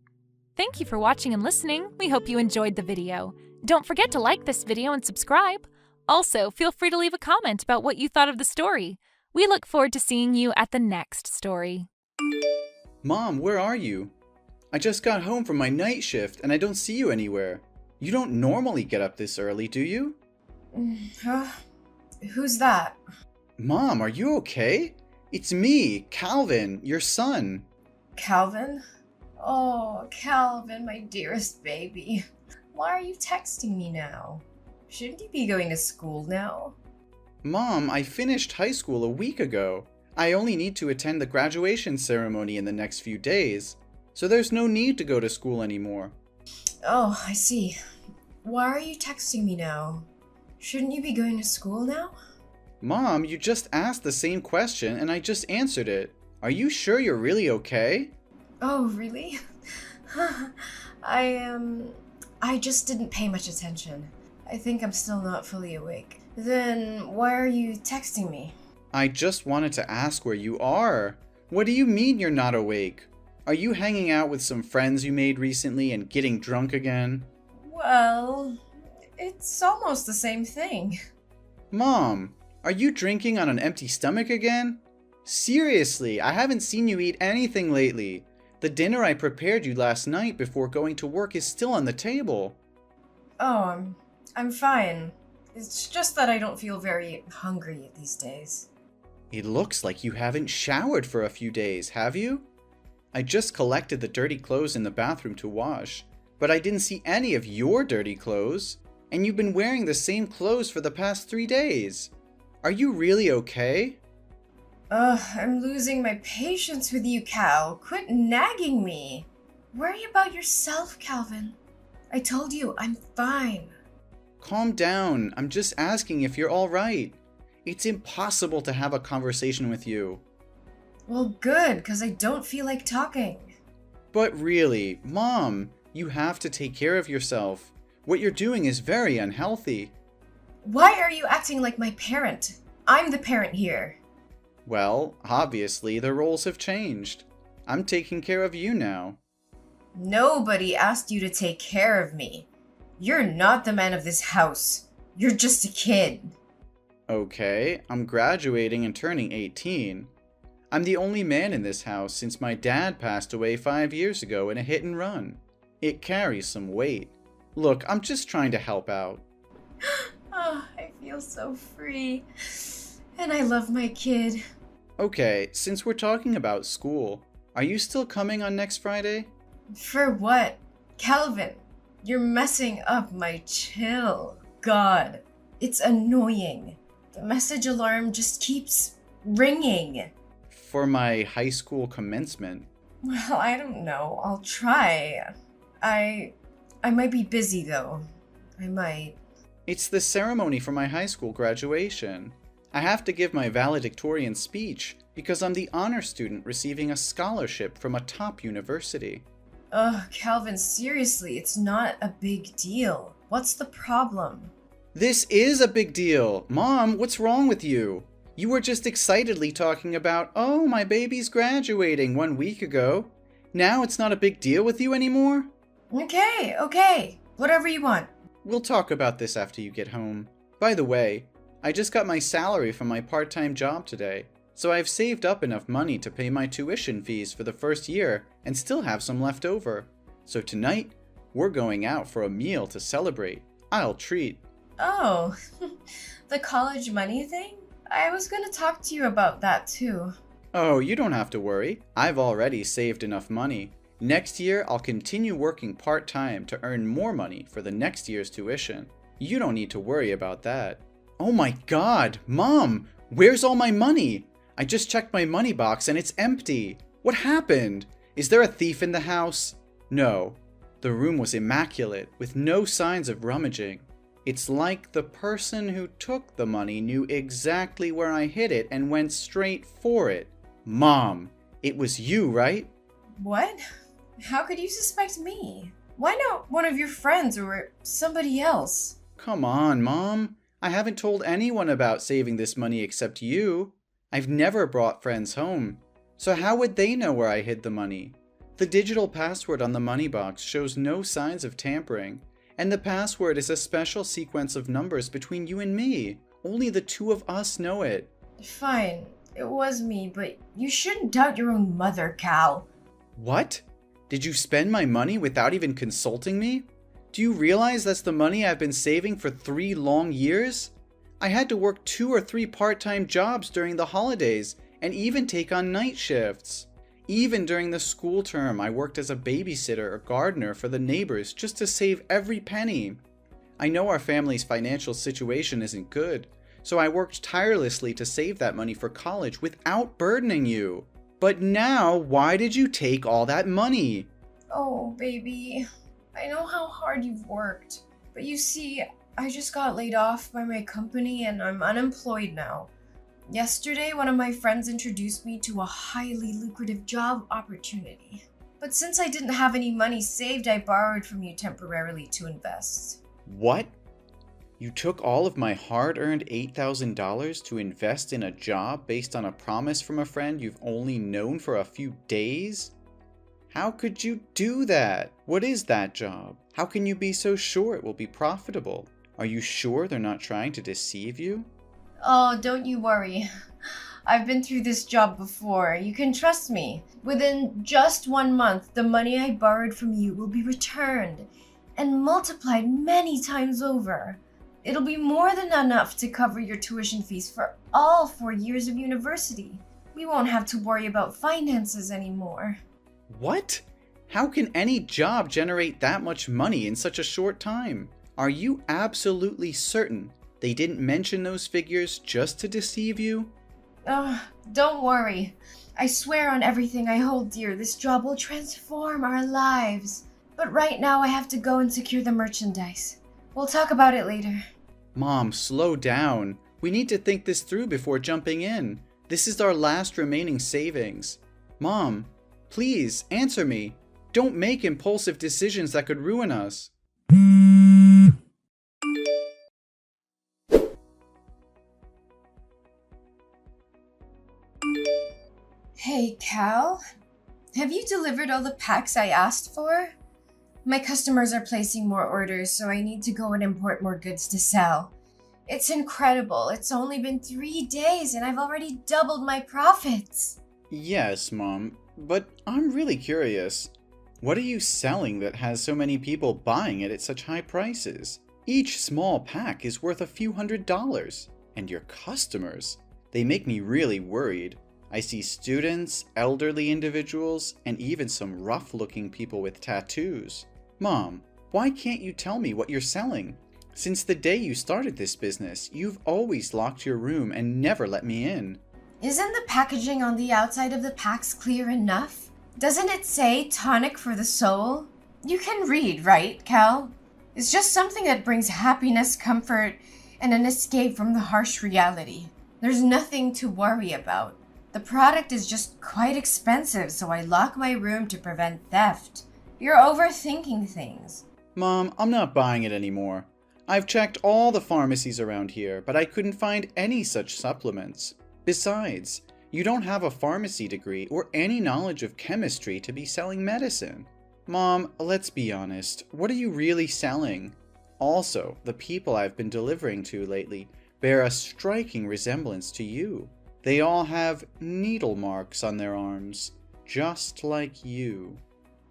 Thank you for watching and listening. We hope you enjoyed the video. Don't forget to like this video and subscribe. Also, feel free to leave a comment about what you thought of the story. We look forward to seeing you at the next story. Mom, where are you? I just got home from my night shift and I don't see you anywhere. You don't normally get up this early, do you? Who's that? Mom, are you okay? It's me, Calvin, your son. Calvin? Oh, Calvin, my dearest baby. Why are you texting me now? Shouldn't you be going to school now? Mom, I finished high school a week ago. I only need to attend the graduation ceremony in the next few days, so there's no need to go to school anymore. Oh, I see. Why are you texting me now? Shouldn't you be going to school now? Mom, you just asked the same question and I just answered it. Are you sure you're really okay? Oh, really? I just didn't pay much attention. I think I'm still not fully awake. Then why are you texting me? I just wanted to ask where you are. What do you mean you're not awake? Are you hanging out with some friends you made recently and getting drunk again? Well, it's almost the same thing. Mom, are you drinking on an empty stomach again? Seriously, I haven't seen you eat anything lately. The dinner I prepared you last night before going to work is still on the table. Oh, I'm fine. It's just that I don't feel very hungry these days. It looks like you haven't showered for a few days, have you? I just collected the dirty clothes in the bathroom to wash, but I didn't see any of your dirty clothes, and you've been wearing the same clothes for the past 3 days. Are you really okay? I'm losing my patience with you, Cal. Quit nagging me. Worry about yourself, Calvin. I told you, I'm fine. Calm down. I'm just asking if you're all right. It's impossible to have a conversation with you. Well, good, because I don't feel like talking. But really, Mom, you have to take care of yourself. What you're doing is very unhealthy. Why are you acting like my parent? I'm the parent here. Well, obviously, the roles have changed. I'm taking care of you now. Nobody asked you to take care of me. You're not the man of this house. You're just a kid. Okay, I'm graduating and turning 18. I'm the only man in this house since my dad passed away 5 years ago in a hit and run. It carries some weight. Look, I'm just trying to help out. Oh, I feel so free. And I love my kid. Okay, since we're talking about school, are you still coming on next Friday? For what? Calvin, you're messing up my chill. God, it's annoying. The message alarm just keeps ringing. For my high school commencement. Well, I don't know. I'll try. I might be busy though. I might. It's the ceremony for my high school graduation. I have to give my valedictorian speech because I'm the honor student receiving a scholarship from a top university. Ugh, Calvin, seriously, it's not a big deal. What's the problem? This is a big deal. Mom, what's wrong with you? You were just excitedly talking about, oh, my baby's graduating 1 week ago. Now it's not a big deal with you anymore? Okay. Whatever you want. We'll talk about this after you get home. By the way, I just got my salary from my part-time job today, so I've saved up enough money to pay my tuition fees for the first year and still have some left over. So tonight, we're going out for a meal to celebrate. I'll treat. Oh, the college money thing? I was gonna talk to you about that too. Oh, you don't have to worry. I've already saved enough money. Next year, I'll continue working part-time to earn more money for the next year's tuition. You don't need to worry about that. Oh my God, Mom, where's all my money? I just checked my money box and it's empty. What happened? Is there a thief in the house? No. The room was immaculate, with no signs of rummaging. It's like the person who took the money knew exactly where I hid it and went straight for it. Mom, it was you, right? What? How could you suspect me? Why not one of your friends or somebody else? Come on, Mom. I haven't told anyone about saving this money except you. I've never brought friends home. So how would they know where I hid the money? The digital password on the money box shows no signs of tampering, And the password is a special sequence of numbers between you and me. Only the two of us know it. Fine, it was me, but you shouldn't doubt your own mother, Cal. What? Did you spend my money without even consulting me? Do you realize that's the money I've been saving for 3 long years? I had to work 2 or 3 part-time jobs during the holidays and even take on night shifts. Even during the school term, I worked as a babysitter or gardener for the neighbors just to save every penny. I know our family's financial situation isn't good, so I worked tirelessly to save that money for college without burdening you. But now, why did you take all that money? Oh, baby, I know how hard you've worked, but you see, I just got laid off by my company and I'm unemployed now. Yesterday, one of my friends introduced me to a highly lucrative job opportunity. But since I didn't have any money saved, I borrowed from you temporarily to invest. What? You took all of my hard-earned $8,000 to invest in a job based on a promise from a friend you've only known for a few days? How could you do that? What is that job? How can you be so sure it will be profitable? Are you sure they're not trying to deceive you? Oh, don't you worry. I've been through this job before. You can trust me. Within just 1 month, the money I borrowed from you will be returned and multiplied many times over. It'll be more than enough to cover your tuition fees for all 4 years of university. We won't have to worry about finances anymore. What? How can any job generate that much money in such a short time? Are you absolutely certain they didn't mention those figures just to deceive you? Don't worry. I swear on everything I hold dear, this job will transform our lives. But right now I have to go and secure the merchandise. We'll talk about it later. Mom, slow down. We need to think this through before jumping in. This is our last remaining savings. Mom, please answer me. Don't make impulsive decisions that could ruin us. Hey, Cal. Have you delivered all the packs I asked for? My customers are placing more orders, so I need to go and import more goods to sell. It's incredible. It's only been 3 days and I've already doubled my profits. Yes, Mom, but I'm really curious. What are you selling that has so many people buying it at such high prices? Each small pack is worth a few $100s. And your customers, they make me really worried. I see students, elderly individuals, and even some rough-looking people with tattoos. Mom, why can't you tell me what you're selling? Since the day you started this business, you've always locked your room and never let me in. Isn't the packaging on the outside of the packs clear enough? Doesn't it say tonic for the soul? You can read, right, Cal? It's just something that brings happiness, comfort, and an escape from the harsh reality. There's nothing to worry about. The product is just quite expensive, so I lock my room to prevent theft. You're overthinking things. Mom, I'm not buying it anymore. I've checked all the pharmacies around here, but I couldn't find any such supplements. Besides, you don't have a pharmacy degree or any knowledge of chemistry to be selling medicine. Mom, let's be honest, what are you really selling? Also, the people I've been delivering to lately bear a striking resemblance to you. They all have needle marks on their arms, just like you.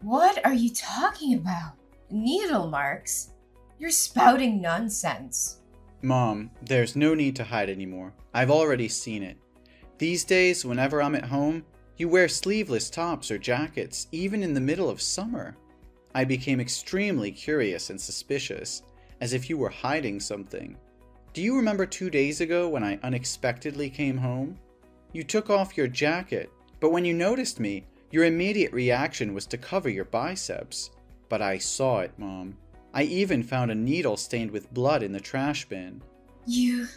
What are you talking about? Needle marks? You're spouting nonsense. Mom, there's no need to hide anymore. I've already seen it. These days, whenever I'm at home, you wear sleeveless tops or jackets, even in the middle of summer. I became extremely curious and suspicious, as if you were hiding something. Do you remember 2 days ago when I unexpectedly came home? You took off your jacket, but when you noticed me, your immediate reaction was to cover your biceps. But I saw it, Mom. I even found a needle stained with blood in the trash bin. You're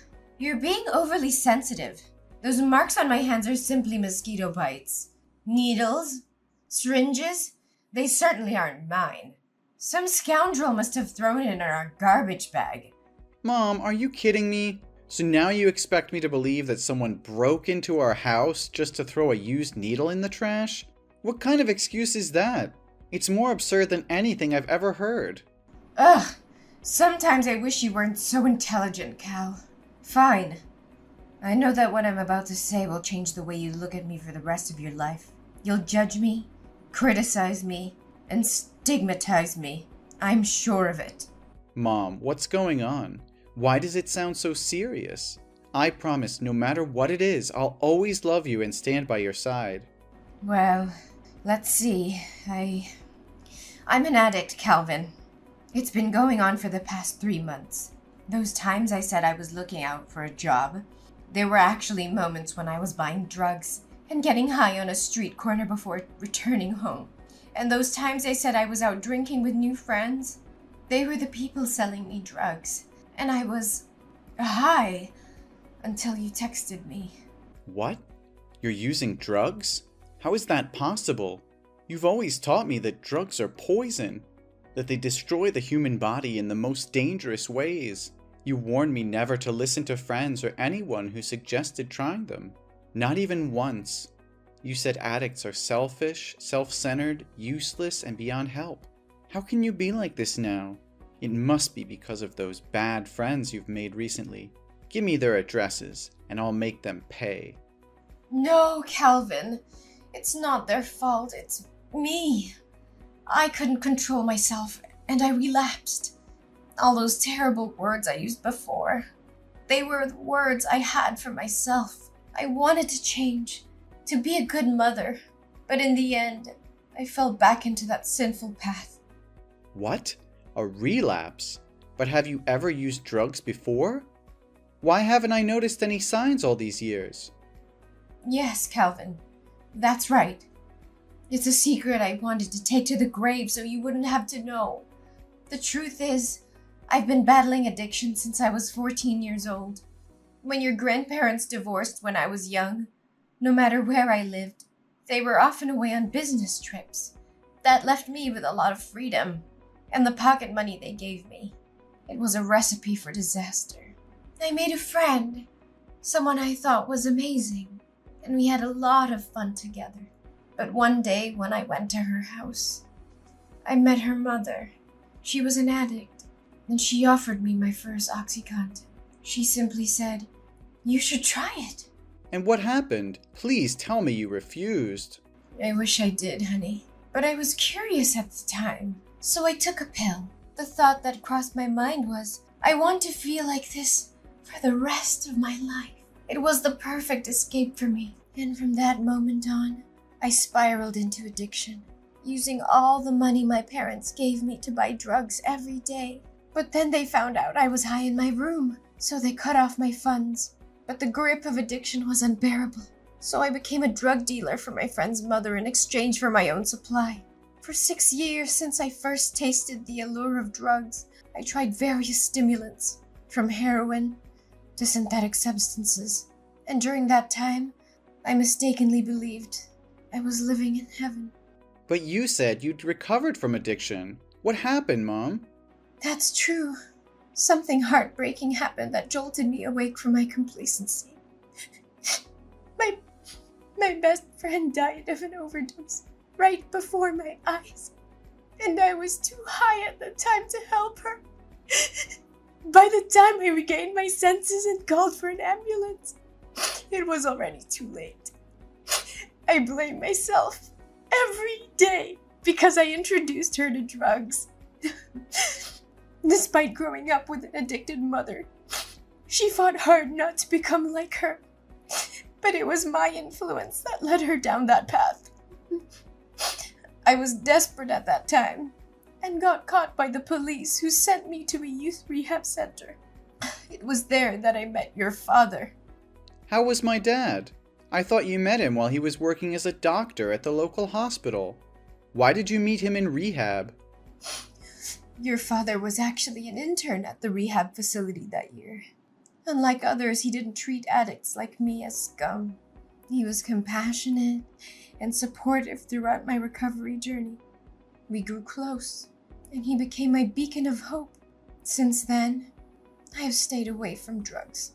being overly sensitive. Those marks on my hands are simply mosquito bites. Needles? Syringes? They certainly aren't mine. Some scoundrel must have thrown it in our garbage bag. Mom, are you kidding me? So now you expect me to believe that someone broke into our house just to throw a used needle in the trash? What kind of excuse is that? It's more absurd than anything I've ever heard. Ugh, Sometimes I wish you weren't so intelligent, Cal. Fine. I know that what I'm about to say will change the way you look at me for the rest of your life. You'll judge me, criticize me, and stigmatize me. I'm sure of it. Mom, what's going on? Why does it sound so serious? I promise no matter what it is, I'll always love you and stand by your side. Well, let's see. I'm an addict, Calvin. It's been going on for the past 3 months. Those times I said I was looking out for a job, there were actually moments when I was buying drugs and getting high on a street corner before returning home. And those times I said I was out drinking with new friends, they were the people selling me drugs. And I was high until you texted me. What? You're using drugs? How is that possible? You've always taught me that drugs are poison, that they destroy the human body in the most dangerous ways. You warned me never to listen to friends or anyone who suggested trying them. Not even once. You said addicts are selfish, self-centered, useless, and beyond help. How can you be like this now? It must be because of those bad friends you've made recently. Give me their addresses, and I'll make them pay. No, Calvin. It's not their fault, it's me. I couldn't control myself, and I relapsed. All those terrible words I used before, they were the words I had for myself. I wanted to change, to be a good mother, but in the end, I fell back into that sinful path. What? A relapse? But have you ever used drugs before? Why haven't I noticed any signs all these years? Yes, Calvin. That's right. It's a secret I wanted to take to the grave so you wouldn't have to know. The truth is, I've been battling addiction since I was 14 years old. When your grandparents divorced when I was young, no matter where I lived, they were often away on business trips. That left me with a lot of freedom, and the pocket money they gave me. It was a recipe for disaster. I made a friend, someone I thought was amazing, and we had a lot of fun together. But one day when I went to her house, I met her mother. She was an addict, and she offered me my first OxyContin. She simply said, "You should try it." And what happened? Please tell me you refused. I wish I did, honey. But I was curious at the time, so I took a pill. The thought that crossed my mind was, I want to feel like this for the rest of my life. It was the perfect escape for me. And from that moment on, I spiraled into addiction, using all the money my parents gave me to buy drugs every day. But then they found out I was high in my room, so they cut off my funds. But the grip of addiction was unbearable, so I became a drug dealer for my friend's mother in exchange for my own supply. For 6 years since I first tasted the allure of drugs, I tried various stimulants, from heroin to synthetic substances. And during that time, I mistakenly believed I was living in heaven. But you said you'd recovered from addiction. What happened, Mom? That's true. Something heartbreaking happened that jolted me awake from my complacency. My best friend died of an overdose right before my eyes, and I was too high at the time to help her. By the time I regained my senses and called for an ambulance, it was already too late. I blame myself every day because I introduced her to drugs. Despite growing up with an addicted mother, she fought hard not to become like her. But it was my influence that led her down that path. I was desperate at that time and got caught by the police, who sent me to a youth rehab center. It was there that I met your father. How was my dad? I thought you met him while he was working as a doctor at the local hospital. Why did you meet him in rehab? Your father was actually an intern at the rehab facility that year. Unlike others, he didn't treat addicts like me as scum. He was compassionate and supportive throughout my recovery journey. We grew close, and he became my beacon of hope. Since then, I have stayed away from drugs.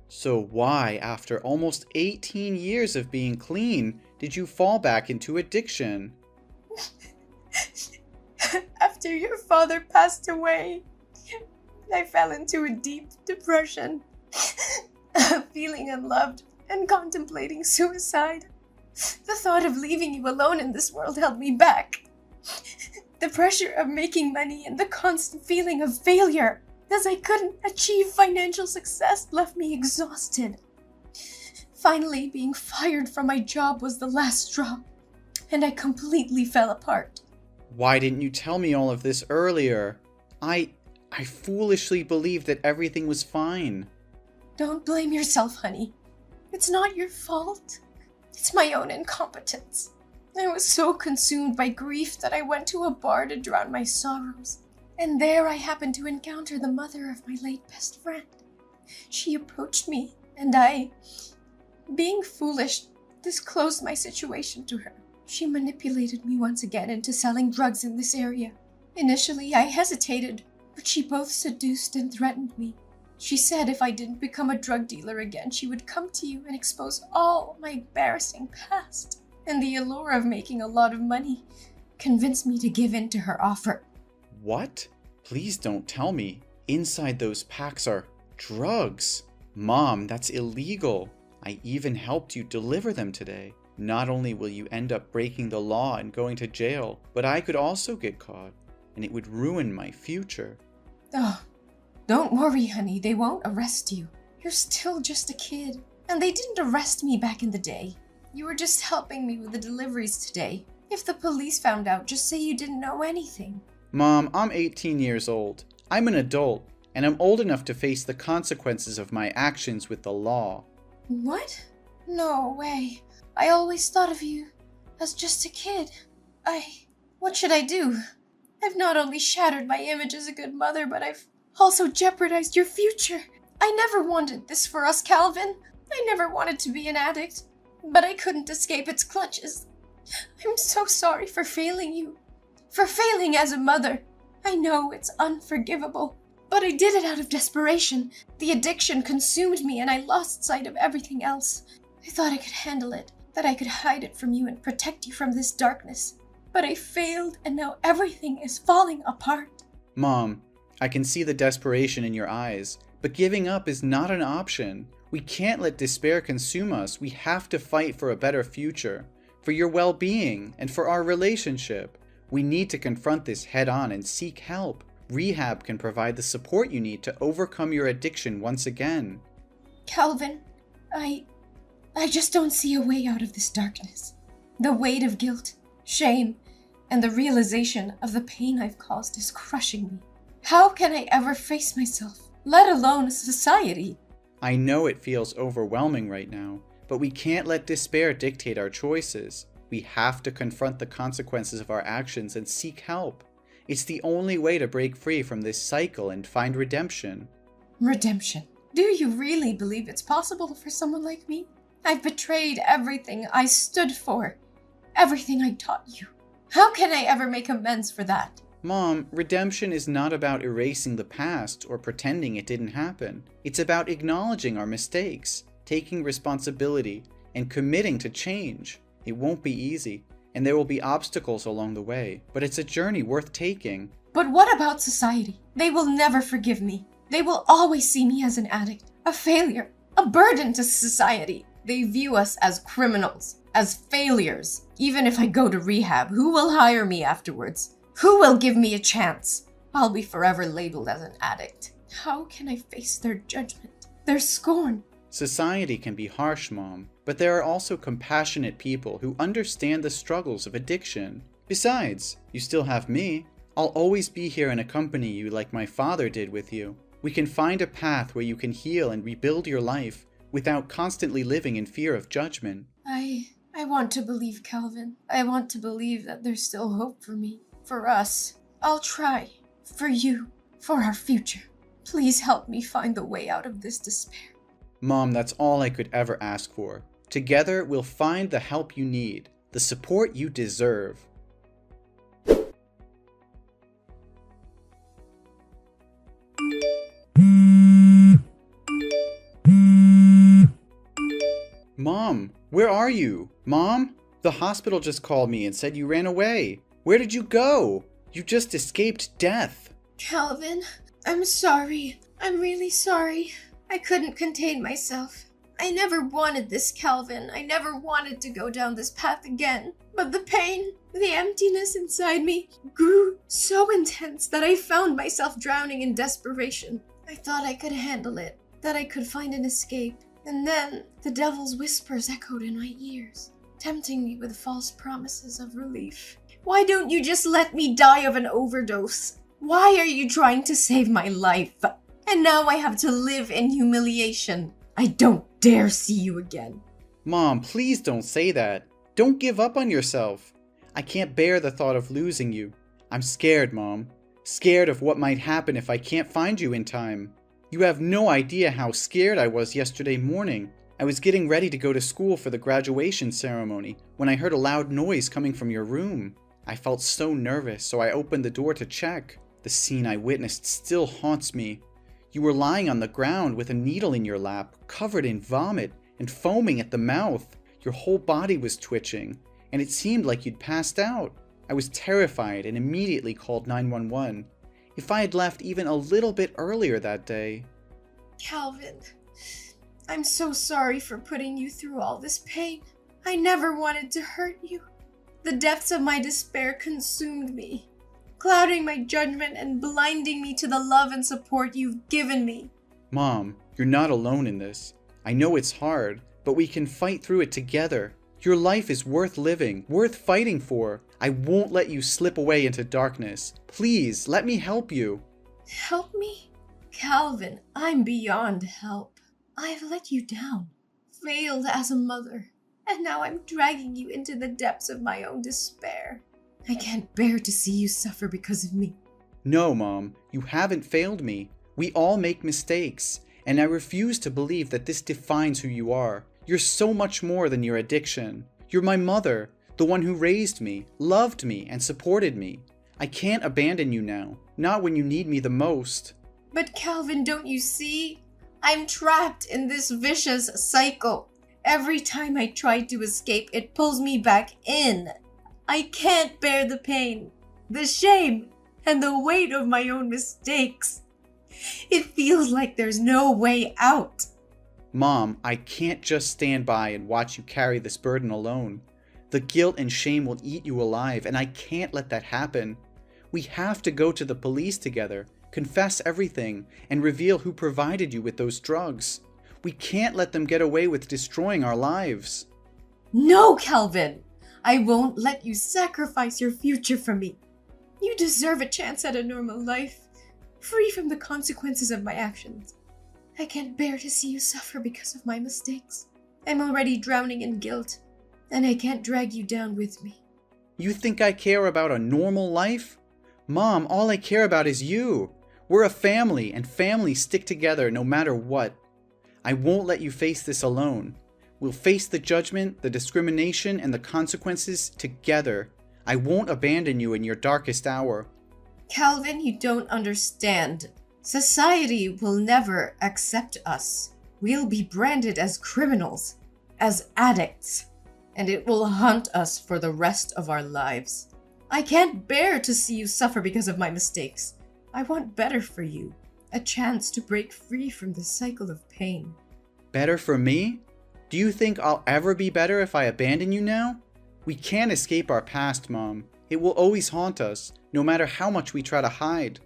So why, after almost 18 years of being clean, did you fall back into addiction? After your father passed away, I fell into a deep depression, feeling unloved and contemplating suicide. The thought of leaving you alone in this world held me back. The pressure of making money and the constant feeling of failure as I couldn't achieve financial success left me exhausted. Finally, being fired from my job was the last straw, and I completely fell apart. Why didn't you tell me all of this earlier? I foolishly believed that everything was fine. Don't blame yourself, honey. It's not your fault. It's my own incompetence. I was so consumed by grief that I went to a bar to drown my sorrows. And there I happened to encounter the mother of my late best friend. She approached me, and I, being foolish, disclosed my situation to her. She manipulated me once again into selling drugs in this area. Initially, I hesitated, but she both seduced and threatened me. She said if I didn't become a drug dealer again, she would come to you and expose all my embarrassing past. And the allure of making a lot of money convinced me to give in to her offer. What? Please don't tell me. Inside those packs are drugs. Mom, that's illegal. I even helped you deliver them today. Not only will you end up breaking the law and going to jail, but I could also get caught, and it would ruin my future. Oh, don't worry, honey. They won't arrest you. You're still just a kid. And they didn't arrest me back in the day. You were just helping me with the deliveries today. If the police found out, just say you didn't know anything. Mom, I'm 18 years old. I'm an adult, and I'm old enough to face the consequences of my actions with the law. What? No way. I always thought of you as just a kid. What should I do? I've not only shattered my image as a good mother, but I've also jeopardized your future. I never wanted this for us, Calvin. I never wanted to be an addict, but I couldn't escape its clutches. I'm so sorry for failing you, for failing as a mother. I know it's unforgivable, but I did it out of desperation. The addiction consumed me and I lost sight of everything else. I thought I could handle it, that I could hide it from you and protect you from this darkness. But I failed, and now everything is falling apart. Mom, I can see the desperation in your eyes, but giving up is not an option. We can't let despair consume us. We have to fight for a better future, for your well-being, and for our relationship. We need to confront this head-on and seek help. Rehab can provide the support you need to overcome your addiction once again. Calvin, I just don't see a way out of this darkness. The weight of guilt, shame, and the realization of the pain I've caused is crushing me. How can I ever face myself, let alone society? I know it feels overwhelming right now, but we can't let despair dictate our choices. We have to confront the consequences of our actions and seek help. It's the only way to break free from this cycle and find redemption. Redemption? Do you really believe it's possible for someone like me? I've betrayed everything I stood for, everything I taught you. How can I ever make amends for that? Mom, redemption is not about erasing the past or pretending it didn't happen. It's about acknowledging our mistakes, taking responsibility, and committing to change. It won't be easy, and there will be obstacles along the way, but it's a journey worth taking. But what about society? They will never forgive me. They will always see me as an addict, a failure, a burden to society. They view us as criminals, as failures. Even if I go to rehab, who will hire me afterwards? Who will give me a chance? I'll be forever labeled as an addict. How can I face their judgment, their scorn? Society can be harsh, Mom, but there are also compassionate people who understand the struggles of addiction. Besides, you still have me. I'll always be here and accompany you like my father did with you. We can find a path where you can heal and rebuild your life without constantly living in fear of judgment. I want to believe, Calvin. I want to believe that there's still hope for me, for us. I'll try. For you. For our future. Please help me find the way out of this despair. Mom, that's all I could ever ask for. Together, we'll find the help you need, the support you deserve. Mom, where are you? Mom? The hospital just called me and said you ran away. Where did you go? You just escaped death. Calvin, I'm sorry. I'm really sorry. I couldn't contain myself. I never wanted this, Calvin. I never wanted to go down this path again. But the pain, the emptiness inside me grew so intense that I found myself drowning in desperation. I thought I could handle it, that I could find an escape. And then the devil's whispers echoed in my ears, tempting me with false promises of relief. Why don't you just let me die of an overdose? Why are you trying to save my life? And now I have to live in humiliation. I don't dare see you again. Mom, please don't say that. Don't give up on yourself. I can't bear the thought of losing you. I'm scared, Mom. Scared of what might happen if I can't find you in time. You have no idea how scared I was yesterday morning. I was getting ready to go to school for the graduation ceremony when I heard a loud noise coming from your room. I felt so nervous, so I opened the door to check. The scene I witnessed still haunts me. You were lying on the ground with a needle in your lap, covered in vomit and foaming at the mouth. Your whole body was twitching, and it seemed like you'd passed out. I was terrified and immediately called 911. If I had left even a little bit earlier that day... Calvin, I'm so sorry for putting you through all this pain. I never wanted to hurt you. The depths of my despair consumed me, clouding my judgment and blinding me to the love and support you've given me. Mom, you're not alone in this. I know it's hard, but we can fight through it together. Your life is worth living, worth fighting for. I won't let you slip away into darkness. Please, let me help you. Help me? Calvin, I'm beyond help. I've let you down, failed as a mother, and now I'm dragging you into the depths of my own despair. I can't bear to see you suffer because of me. No, Mom, you haven't failed me. We all make mistakes, and I refuse to believe that this defines who you are. You're so much more than your addiction. You're my mother, the one who raised me, loved me, and supported me. I can't abandon you now, not when you need me the most. But Calvin, don't you see? I'm trapped in this vicious cycle. Every time I try to escape, it pulls me back in. I can't bear the pain, the shame, and the weight of my own mistakes. It feels like there's no way out. Mom, I can't just stand by and watch you carry this burden alone. The guilt and shame will eat you alive, and I can't let that happen. We have to go to the police together, confess everything, and reveal who provided you with those drugs. We can't let them get away with destroying our lives. No, Calvin! I won't let you sacrifice your future for me. You deserve a chance at a normal life, free from the consequences of my actions. I can't bear to see you suffer because of my mistakes. I'm already drowning in guilt, and I can't drag you down with me. You think I care about a normal life? Mom, all I care about is you. We're a family, and families stick together no matter what. I won't let you face this alone. We'll face the judgment, the discrimination, and the consequences together. I won't abandon you in your darkest hour. Calvin, you don't understand. Society will never accept us. We'll be branded as criminals, as addicts, and it will haunt us for the rest of our lives. I can't bear to see you suffer because of my mistakes. I want better for you, a chance to break free from this cycle of pain. Better for me? Do you think I'll ever be better if I abandon you now? We can't escape our past, Mom. It will always haunt us, no matter how much we try to hide.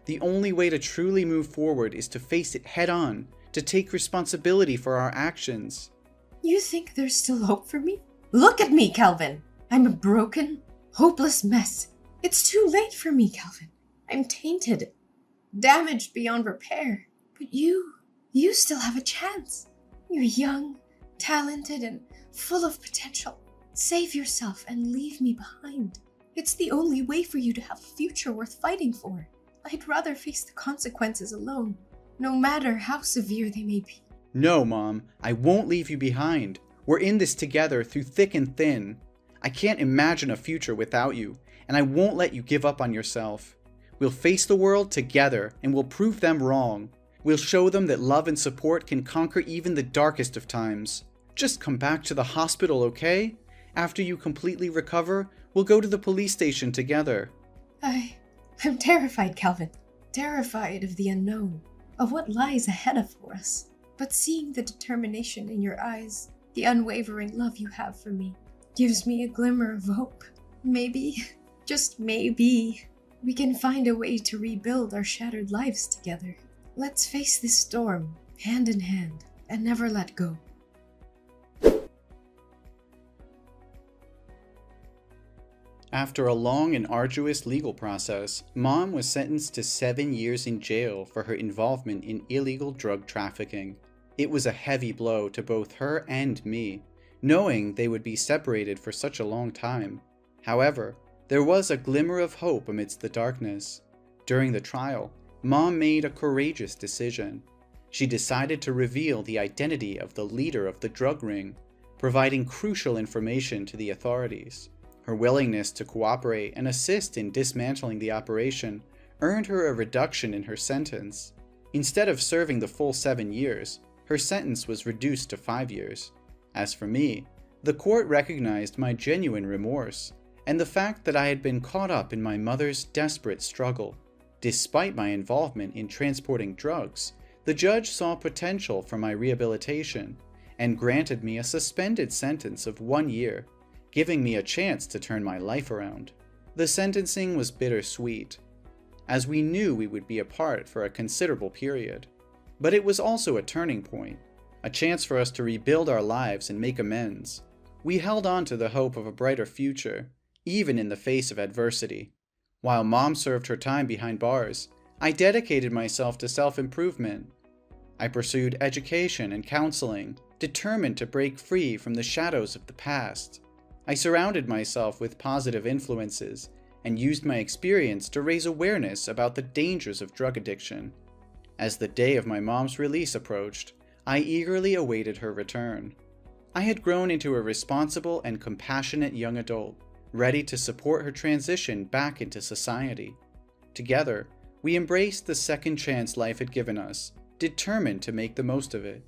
The only way to truly move forward is to face it head on, to take responsibility for our actions. You think there's still hope for me? Look at me, Calvin. I'm a broken, hopeless mess. It's too late for me, Calvin. I'm tainted, damaged beyond repair. But you still have a chance. You're young, talented, and full of potential. Save yourself and leave me behind. It's the only way for you to have a future worth fighting for. I'd rather face the consequences alone, no matter how severe they may be. No, Mom, I won't leave you behind. We're in this together through thick and thin. I can't imagine a future without you, and I won't let you give up on yourself. We'll face the world together, and we'll prove them wrong. We'll show them that love and support can conquer even the darkest of times. Just come back to the hospital, okay? After you completely recover, we'll go to the police station together. I'm terrified, Calvin. terrified of the unknown, of what lies ahead of us. But seeing the determination in your eyes, the unwavering love you have for me, gives me a glimmer of hope. Maybe, just maybe, we can find a way to rebuild our shattered lives together. Let's face this storm, hand in hand, and never let go. After a long and arduous legal process, Mom was sentenced to 7 years in jail for her involvement in illegal drug trafficking. It was a heavy blow to both her and me, knowing they would be separated for such a long time. However, there was a glimmer of hope amidst the darkness. During the trial, Mom made a courageous decision. She decided to reveal the identity of the leader of the drug ring, providing crucial information to the authorities. Her willingness to cooperate and assist in dismantling the operation earned her a reduction in her sentence. Instead of serving the full 7 years, her sentence was reduced to 5 years. As for me, the court recognized my genuine remorse and the fact that I had been caught up in my mother's desperate struggle. Despite my involvement in transporting drugs, the judge saw potential for my rehabilitation and granted me a suspended sentence of 1 year, giving me a chance to turn my life around. The sentencing was bittersweet, as we knew we would be apart for a considerable period. But it was also a turning point, a chance for us to rebuild our lives and make amends. We held on to the hope of a brighter future, even in the face of adversity. While Mom served her time behind bars, I dedicated myself to self-improvement. I pursued education and counseling, determined to break free from the shadows of the past. I surrounded myself with positive influences and used my experience to raise awareness about the dangers of drug addiction. As the day of my mom's release approached, I eagerly awaited her return. I had grown into a responsible and compassionate young adult, ready to support her transition back into society. Together, we embraced the second chance life had given us, determined to make the most of it.